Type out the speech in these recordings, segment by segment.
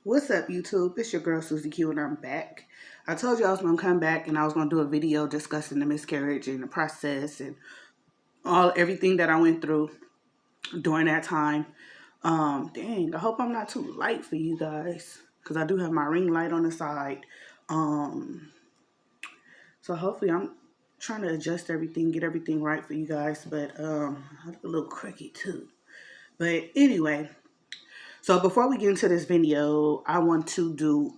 What's up, YouTube? It's your girl Susie Q, and I'm back. I told you I was gonna come back and I was gonna do a video discussing the miscarriage and the process and everything that I went through during that time. Dang, I hope I'm not too light for you guys because I do have my ring light on the side. Um, so hopefully I'm trying to adjust everything, get everything right for you guys. But I look a little crooked too. But anyway. So before we get into this video, I want to do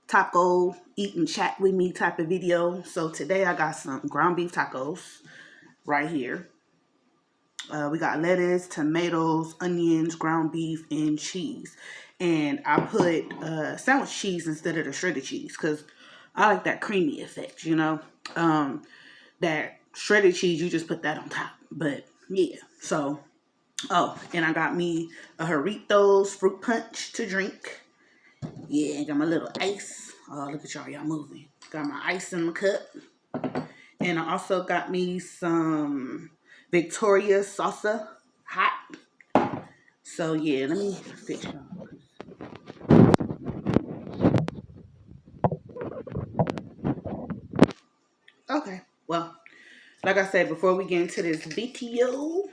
taco eat and chat with me type of video. So today I got some ground beef tacos right here. We got lettuce, tomatoes, onions, ground beef, and cheese. And I put sandwich cheese instead of the shredded cheese because I like that creamy effect, you know. That shredded cheese, you just put that on top. But yeah, so, oh, and I got me a Doritos fruit punch to drink. Yeah, got my little ice. Oh, look at y'all moving. Got my ice in my cup. And I also got me some Victoria salsa hot. So yeah, let me fix y'all. Okay, well, like I said, before we get into this video,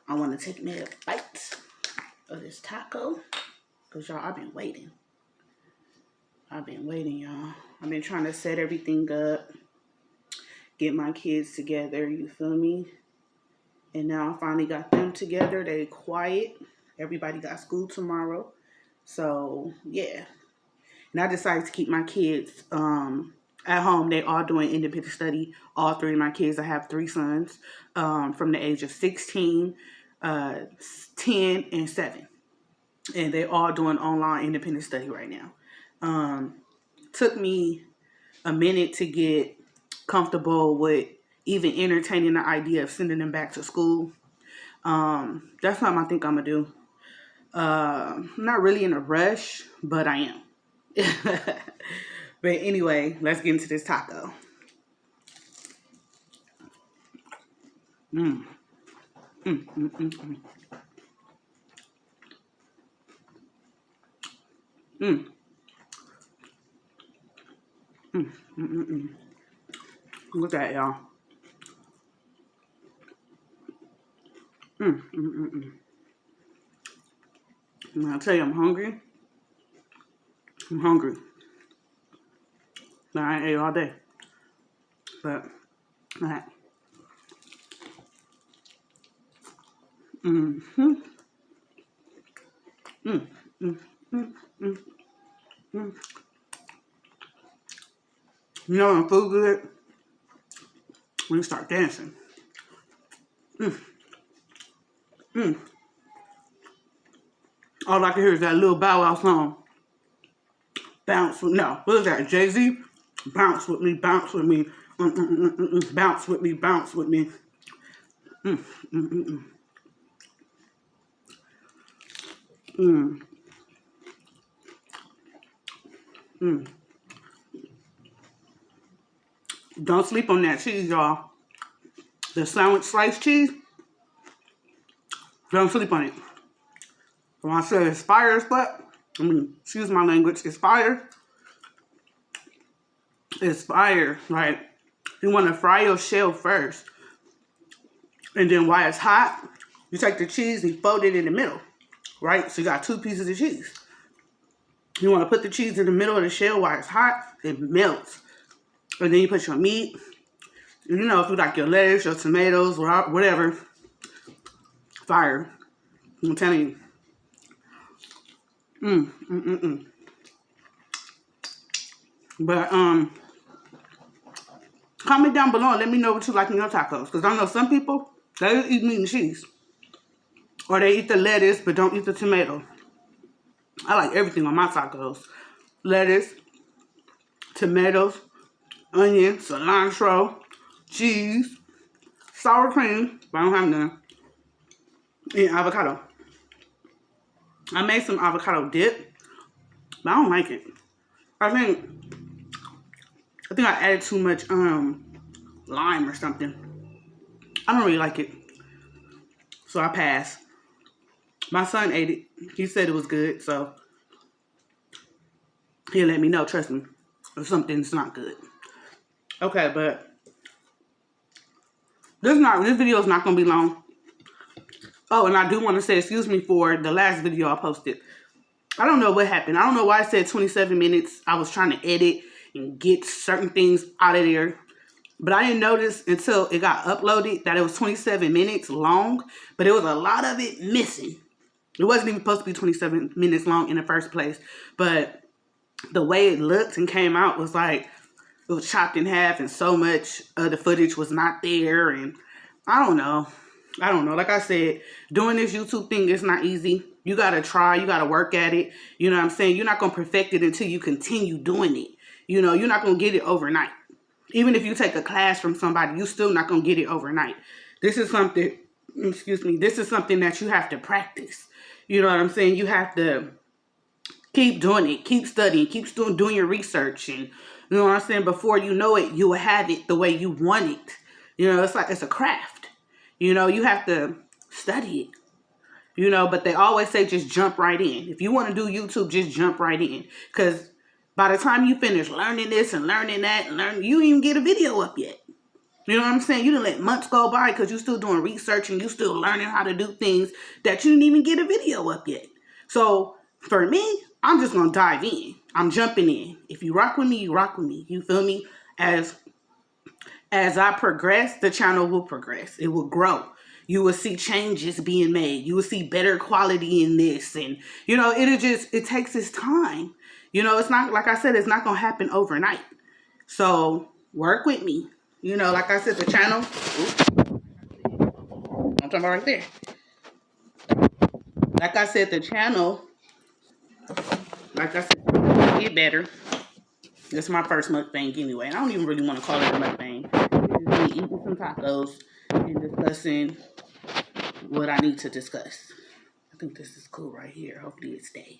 I want to take me a bite of this taco. Because y'all, I've been waiting. Y'all. I've been trying to set everything up, get my kids together, you feel me? And now I finally got them together. They quiet. Everybody got school tomorrow. So, yeah. And I decided to keep my kids at home. They all doing independent study. All three of my kids. I have three sons from the age of 16, 10, and 7. And they all doing online independent study right now. Took me a minute to get comfortable with even entertaining the idea of sending them back to school. That's something I think I'm gonna do. I'm not really in a rush, but I am. But anyway, let's get into this taco. Mm. Mm, mm, mm, mm. Mm. Mm, mm, mm, mm. Look at that, y'all. Mm, mm, mm, mm. When I tell you I'm hungry, I'm hungry. Now, I ain't ate all day. But, alright. Mm-hmm. Mm, mm, mm, mm, mm. You know when food good? When you start dancing. Mm, mm. All I can hear is that little Bow Wow song. Bounce with, no, what is that, Jay-Z? Bounce with me, bounce with me. Bounce with me, bounce with me. Mm, mm, mm, mm. Mm, mm. Don't sleep on that cheese, y'all. The sandwich sliced cheese, don't sleep on it. When I say it's fire, excuse my language, it's fire. It's fire. Like, you want to fry your shell first. And then while it's hot, you take the cheese and fold it in the middle. Right? So you got two pieces of cheese. You want to put the cheese in the middle of the shell while it's hot, it melts. And then you put your meat. You know, if you like your lettuce, your tomatoes, whatever. Fire. I'm telling you. But, comment down below and let me know what you like in your tacos. Because I know some people, they just eat meat and cheese. Or they eat the lettuce but don't eat the tomato. I like everything on my tacos. Lettuce, tomatoes, onion, cilantro, cheese, sour cream, but I don't have none, and avocado. I made some avocado dip, but I don't like it. I think I added too much lime or something. I don't really like it, so I pass. My son ate it. He said it was good, so he'll let me know, trust me, if something's not good. Okay, but this video is not gonna be long. Oh, and I do want to say excuse me for the last video I posted. I don't know what happened. I don't know why I said 27 minutes. I was trying to edit and get certain things out of there. But I didn't notice until it got uploaded that it was 27 minutes long. But there was a lot of it missing. It wasn't even supposed to be 27 minutes long in the first place. But the way it looked and came out was like it was chopped in half and so much of the footage was not there. And I don't know. Like I said, doing this YouTube thing is not easy. You got to try. You got to work at it. You know what I'm saying? You're not going to perfect it until you continue doing it. You know, you're not going to get it overnight. Even if you take a class from somebody, you're still not going to get it overnight. This is something that you have to practice. You know what I'm saying? You have to keep doing it, keep studying, keep doing your research. And you know what I'm saying? Before you know it, you will have it the way you want it. You know, it's a craft. You know, you have to study it. You know, but they always say just jump right in. If you want to do YouTube, just jump right in. Because by the time you finish learning this and learning that, you didn't even get a video up yet. You know what I'm saying? You didn't let months go by because you're still doing research and you're still learning how to do things that you didn't even get a video up yet. So for me, I'm just going to dive in. I'm jumping in. If you rock with me, you rock with me. You feel me? As I progress, the channel will progress. It will grow. You will see changes being made. You will see better quality in this. And, you know, it takes its time. You know, it's not, like I said, it's not going to happen overnight. So work with me. You know, like I said, the channel, I'm talking about right there. Like I said, the channel, get better. This is my first mukbang anyway. I don't even really want to call it a mukbang. It's just me eating some tacos and discussing what I need to discuss. I think this is cool right here. Hopefully it stays.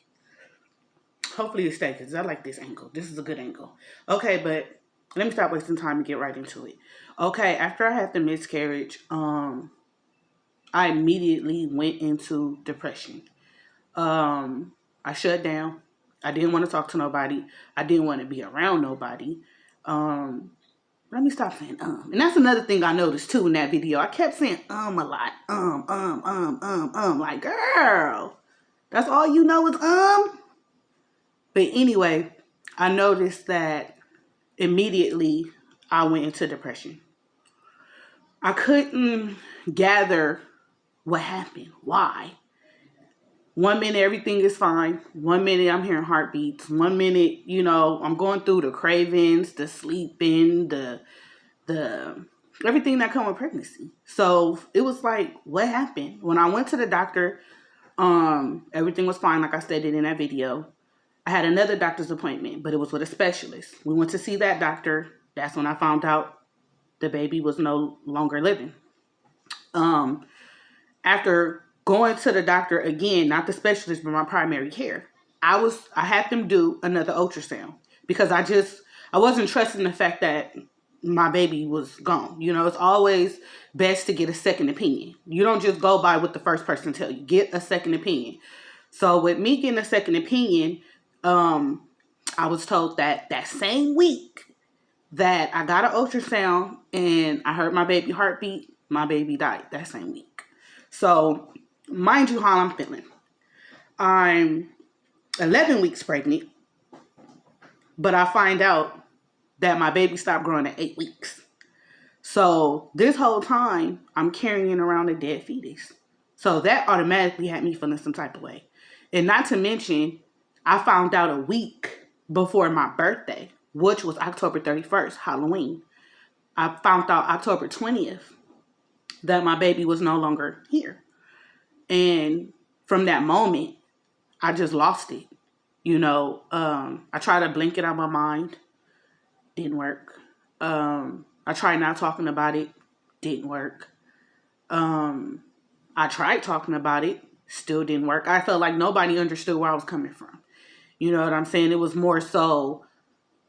Because I like this angle. This is a good angle. Okay, but let me stop wasting time and get right into it. Okay, after I had the miscarriage, I immediately went into depression. I shut down. I didn't want to talk to nobody. I didn't want to be around nobody. Let me stop saying And that's another thing I noticed too in that video. I kept saying a lot. Like, girl, that's all you know is But anyway, I noticed that immediately I went into depression. I couldn't gather what happened. Why? 1 minute everything is fine. 1 minute I'm hearing heartbeats. 1 minute, you know, I'm going through the cravings, the sleeping, the everything that comes with pregnancy. So it was like, what happened? When I went to the doctor, everything was fine, like I stated in that video. I had another doctor's appointment, but it was with a specialist. We went to see that doctor. That's when I found out the baby was no longer living. After going to the doctor again, not the specialist, but my primary care, I had them do another ultrasound because I wasn't trusting the fact that my baby was gone. You know, it's always best to get a second opinion. You don't just go by what the first person tell you. Get a second opinion. So with me getting a second opinion, I was told that same week that I got an ultrasound and I heard my baby heartbeat, my baby died that same week. So mind you how I'm feeling. I'm 11 weeks pregnant, but I find out that my baby stopped growing at 8 weeks. So this whole time, I'm carrying around a dead fetus. So that automatically had me feeling some type of way. And not to mention, I found out a week before my birthday, which was October 31st, Halloween. I found out October 20th that my baby was no longer here. And from that moment, I just lost it. You know, I tried to blink it out of my mind. Didn't work. I tried not talking about it. Didn't work. I tried talking about it. Still didn't work. I felt like nobody understood where I was coming from. You know what I'm saying? It was more so,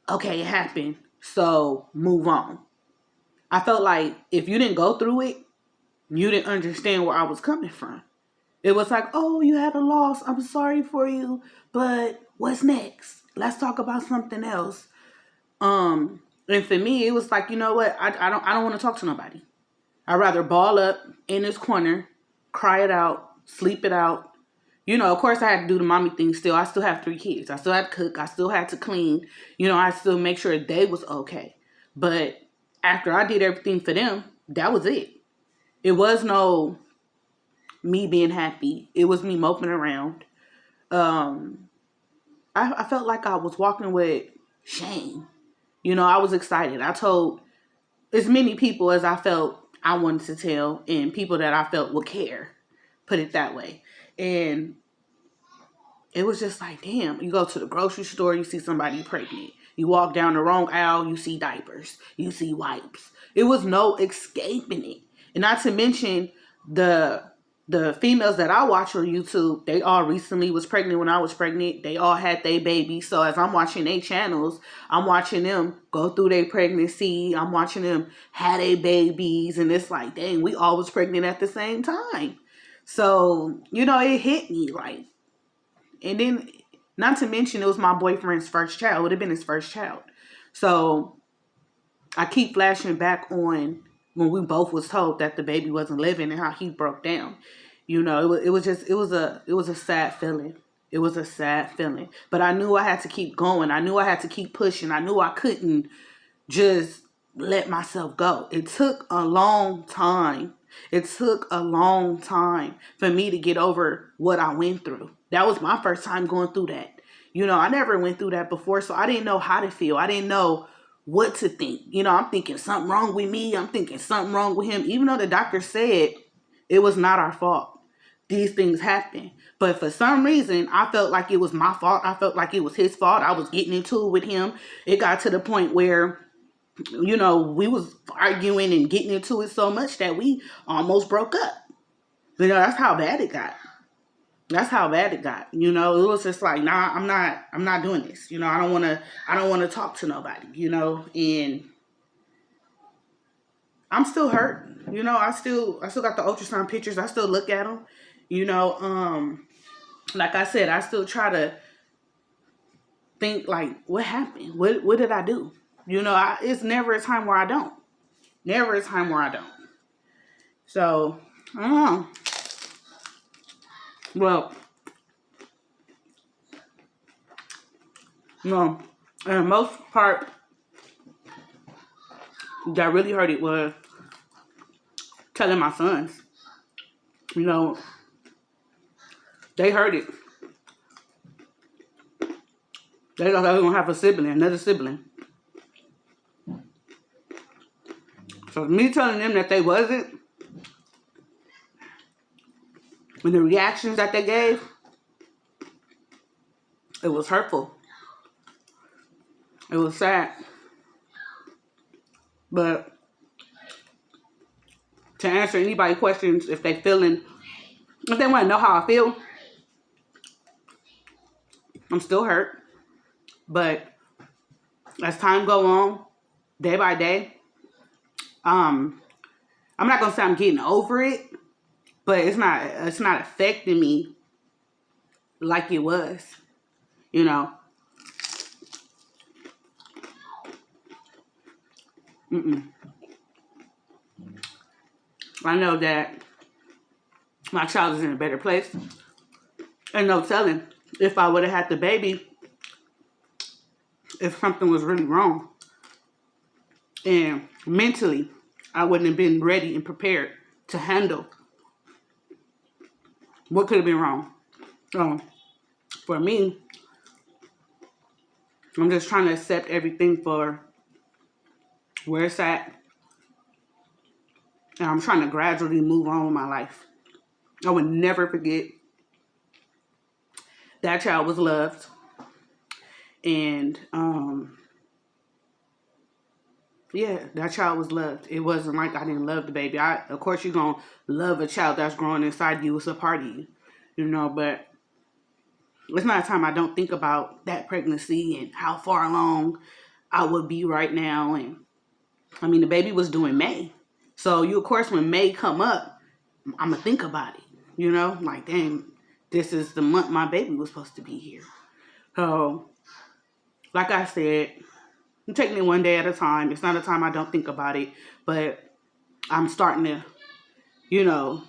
okay, it happened, so move on. I felt like if you didn't go through it, you didn't understand where I was coming from. It was like, oh, you had a loss. I'm sorry for you, but what's next? Let's talk about something else. And for me, it was like, you know what? I don't want to talk to nobody. I'd rather ball up in this corner, cry it out, sleep it out. Of course I had to do the mommy thing still. I still have 3 kids. I still had to cook. I still had to clean. I still make sure they was okay. But after I did everything for them, that was it. It was no me being happy. It was me moping around. Um, I felt like I was walking with shame. I was excited. I told as many people as I felt I wanted to tell and people that I felt would care. Put it that way. And it was just like, damn, you go to the grocery store, you see somebody pregnant. You walk down the wrong aisle, you see diapers, you see wipes. It was no escaping it. And not to mention the females that I watch on YouTube, they all recently was pregnant when I was pregnant. They all had their babies. So as I'm watching their channels, I'm watching them go through their pregnancy. I'm watching them have their babies. And it's like, dang, we all was pregnant at the same time. So, it hit me like, and then, not to mention, it was my boyfriend's first child. It would have been his first child. So, I keep flashing back on when we both was told that the baby wasn't living and how he broke down. It was a sad feeling. It was a sad feeling. But I knew I had to keep going. I knew I had to keep pushing. I knew I couldn't just let myself go. It took a long time. It took a long time for me to get over what I went through. That was my first time going through that. I never went through that before, so I didn't know how to feel. I didn't know what to think. I'm thinking something wrong with me. I'm thinking something wrong with him. Even though the doctor said it was not our fault. These things happen. But for some reason, I felt like it was my fault. I felt like it was his fault. I was getting into it with him. It got to the point where we was arguing and getting into it so much that we almost broke up. That's how bad it got. That's how bad it got. It was just like, nah, I'm not doing this. I don't want to talk to nobody, and I'm still hurt. I still got the ultrasound pictures. I still look at them. Like I said, I still try to think like, what happened? What did I do? It's never a time where I don't. Never a time where I don't. So, I don't know. Well, and the most part that really hurt it was telling my sons. They heard it. They thought I was going to have another sibling. So me telling them that they wasn't, and the reactions that they gave, it was hurtful. It was sad. But to answer anybody's questions, if they want to know how I feel, I'm still hurt. But as time go on, day by day, I'm not gonna say I'm getting over it, but it's not affecting me like it was. I know that my child is in a better place. And no telling if I would have had the baby, if something was really wrong. And mentally, I wouldn't have been ready and prepared to handle what could have been wrong. For me, I'm just trying to accept everything for where it's at. And I'm trying to gradually move on with my life. I would never forget that child was loved. And, that child was loved. It wasn't like I didn't love the baby. Of course, you're going to love a child that's growing inside you. It's a part of you, but it's not a time I don't think about that pregnancy and how far along I would be right now. And, the baby was due in May. So, of course, when May come up, I'm going to think about it. You know, like, dang, this is the month my baby was supposed to be here. So, like I said, I'm taking it one day at a time. It's not a time I don't think about it, but I'm starting to, you know,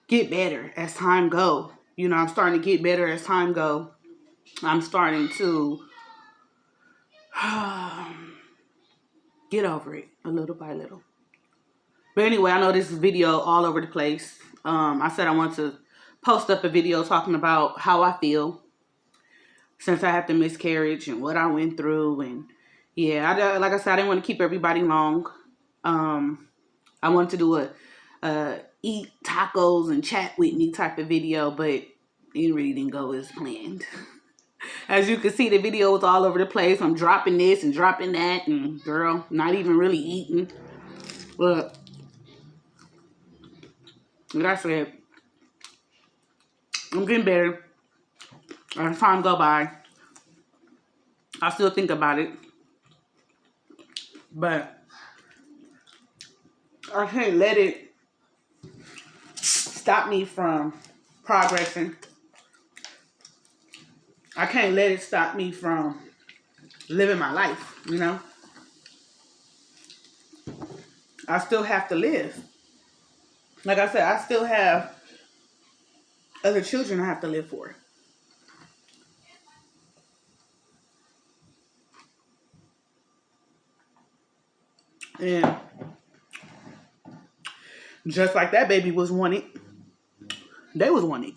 get better as time go. You know, I'm starting to get better as time go. I'm starting to get over it a little by little. But anyway, I know this is video all over the place. I said I want to post up a video talking about how I feel since I had the miscarriage and what I went through. And yeah, like I said, I didn't want to keep everybody long. I wanted to do a eat tacos and chat with me type of video, but it really didn't go as planned. As you can see, the video was all over the place. I'm dropping this and dropping that, and girl, not even really eating. But like I said, I'm getting better as time go by. I still think about it, but I can't let it stop me from progressing. I can't let it stop me from living my life, you know? I still have to live. Like I said, I still have other children I have to live for. And just like that baby was wanted, they was wanted.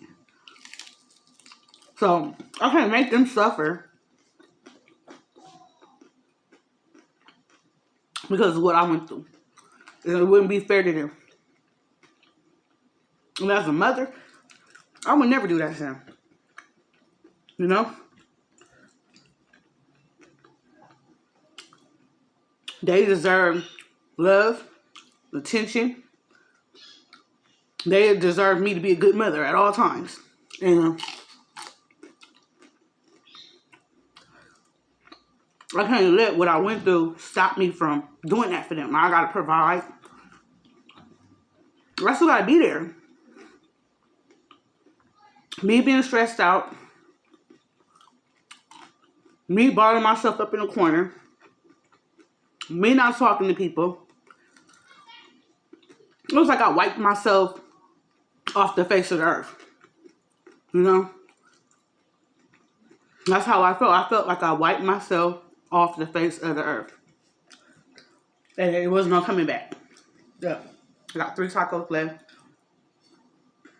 So I can't make them suffer because of what I went through. And it wouldn't be fair to them. And as a mother, I would never do that to them. You know? They deserve love, attention. They deserve me to be a good mother at all times. And I can't let what I went through stop me from doing that for them. I gotta provide. I still gotta be there. Me being stressed out. Me bottling myself up in a corner. Me not talking to people. It looks like I wiped myself off the face of the earth. You know? That's how I felt. I felt like I wiped myself off the face of the earth. And it was no coming back. Yeah. I got 3 tacos left.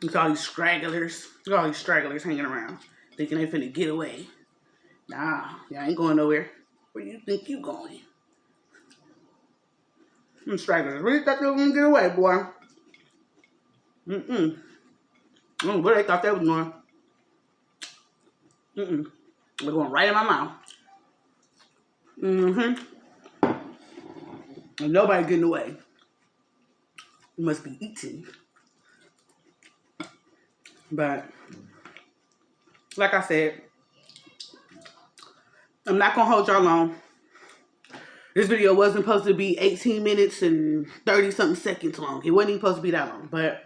Look at all these stragglers. Look at all these stragglers hanging around. Thinking they finna get away. Nah, y'all ain't going nowhere. Where you think you going? Them stragglers really thought they were gonna get away, boy. I don't know where they thought they was going. They're going right in my mouth. And nobody getting away. You must be eating. But like I said, I'm not gonna hold y'all long. This video wasn't supposed to be 18 minutes and 30 something seconds long. It wasn't even supposed to be that long. But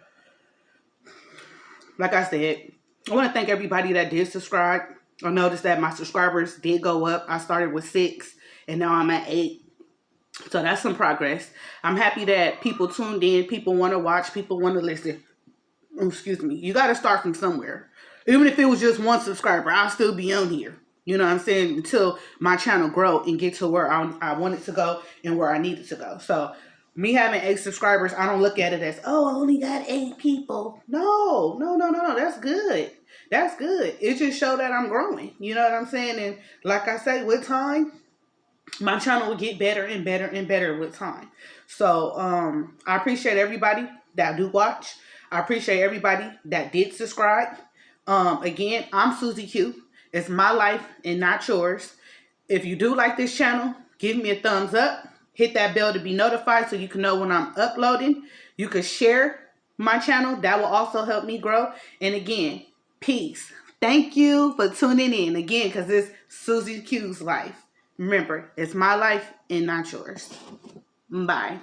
like I said, I want to thank everybody that did subscribe. I noticed that my subscribers did go up. I started with 6 and now I'm at 8. So that's some progress. I'm happy that people tuned in. People want to watch. People want to listen. Excuse me. You got to start from somewhere. Even if it was just 1 subscriber, I'll still be on here. You know what I'm saying? Until my channel grow and get to where I want it to go and where I need it to go. So me having 8 subscribers, I don't look at it as, oh, I only got 8 people. No. That's good. That's good. It just shows that I'm growing. You know what I'm saying? And like I say, with time, my channel will get better and better and better with time. So I appreciate everybody that do watch. I appreciate everybody that did subscribe. Again, I'm Susie Q. It's my life and not yours. If you do like this channel, give me a thumbs up. Hit that bell to be notified so you can know when I'm uploading. You can share my channel. That will also help me grow. And again, peace. Thank you for tuning in. Again, because it's Susie Q's life. Remember, it's my life and not yours. Bye.